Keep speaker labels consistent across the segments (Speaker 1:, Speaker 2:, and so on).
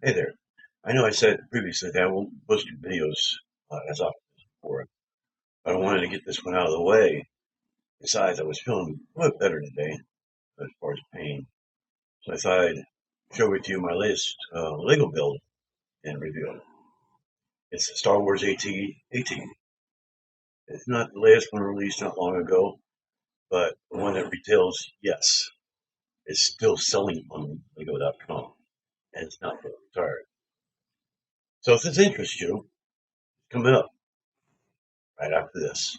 Speaker 1: Hey there. I know I said previously that I won't post new videos as often as before, but I wanted to get this one out of the way. Besides, I was feeling a little better today as far as pain. So I thought I'd show it to you my latest Lego build and review. It's the Star Wars 1818. It's not the latest one released not long ago, but the one that retails, yes, is still selling on Lego.com, and it's not retired. So if this interests you, coming up right after this.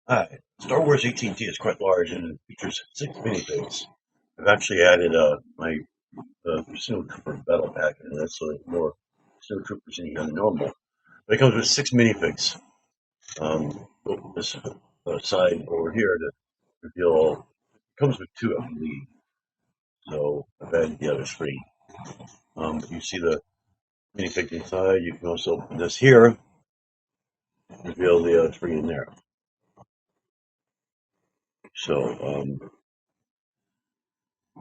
Speaker 1: Hi. Star Wars 18T is quite large and features 6 minifigs. I've actually added my Snowtrooper battle pack, and that's more Snowtroopers in here than normal. But it comes with 6 minifigs. This side over here to reveal. It comes with two, I believe. So I've added the other three. You see the minifig inside. You can also open this here, reveal the other three in there. So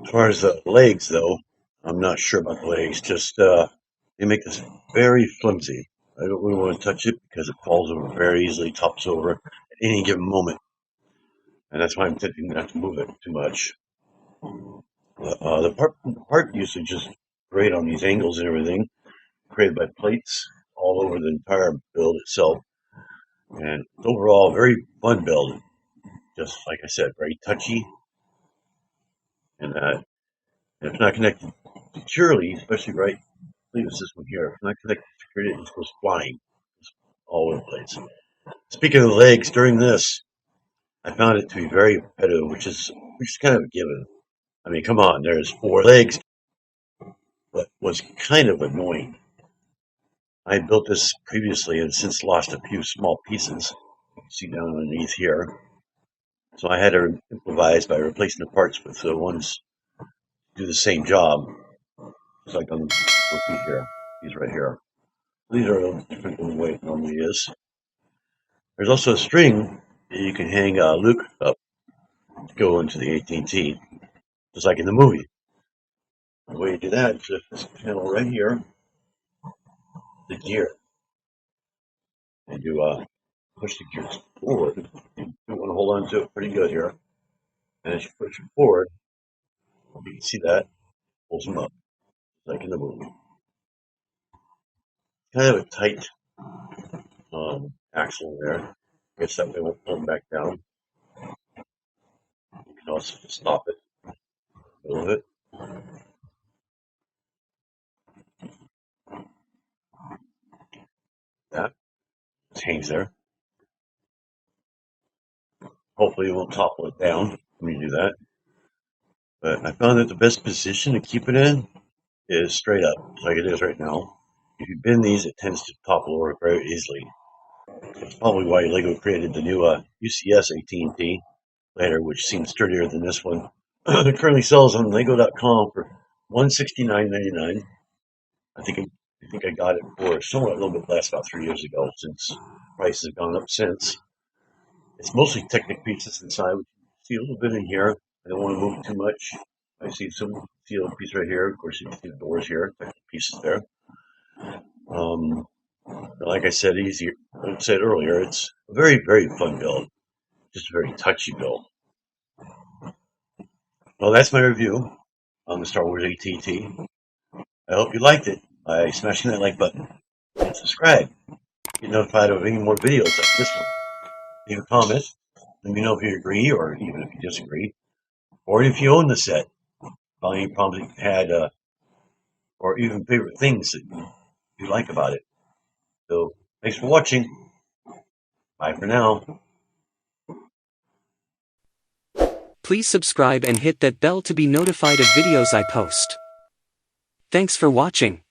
Speaker 1: as far as the legs, though, I'm not sure about the legs. Just they make this very flimsy. I don't really want to touch it because it falls over very easily, tops over at any given moment, and that's why I'm tempting not to move it too much. The part usage is great on these angles and everything, created by plates all over the entire build itself, and overall very fun build. Just like I said, very touchy, and if not connected securely, especially right. I believe it's this one here. If not connected securely, it just goes flying all over the place. Speaking of the legs, during this, I found it to be very repetitive, which is kind of a given. I mean, come on, there's 4 legs, but was kind of annoying. I built this previously and since lost a few small pieces. You can see down underneath here. So I had to improvise by replacing the parts with the ones to do the same job. Just like on these right here. These are a little different than the way it normally is. There's also a string that you can hang Luke up to go into the AT&T, just like in the movie. The way you do that is lift this panel right here, the gear, and you push the gears forward. You want to hold on to it pretty good here. And as you push it forward, you can see that pulls them up, like in the movie. Kind of a tight axle there. I guess that way it won't pull them back down. You can also stop it a little bit. That just hangs there. Hopefully it won't topple it down when you do that. But I found that the best position to keep it in is straight up, like it is right now. If you bend these, it tends to topple over very easily. That's probably why Lego created the new UCS AT&T later, which seems sturdier than this one. It currently sells on Lego.com for $169.99. I think I got it for somewhat a little bit less about 3 years ago, since prices have gone up since. It's mostly Technic pieces inside. We can see a little bit in here. I don't want to move it too much. I see a little piece right here. Of course, you can see the doors here, Technic pieces there. Like I said earlier, it's a very, very fun build. Just a very touchy build. Well, that's my review on the Star Wars AT&T. I hope you liked it by smashing that like button and subscribe. Get notified of any more videos like this one. Leave a comment. Let me know if you agree or even if you disagree. Or if you own the set. About any problems you've had, or even favorite things that you like about it. So, thanks for watching. Bye for now.
Speaker 2: Please subscribe and hit that bell to be notified of videos I post. Thanks for watching.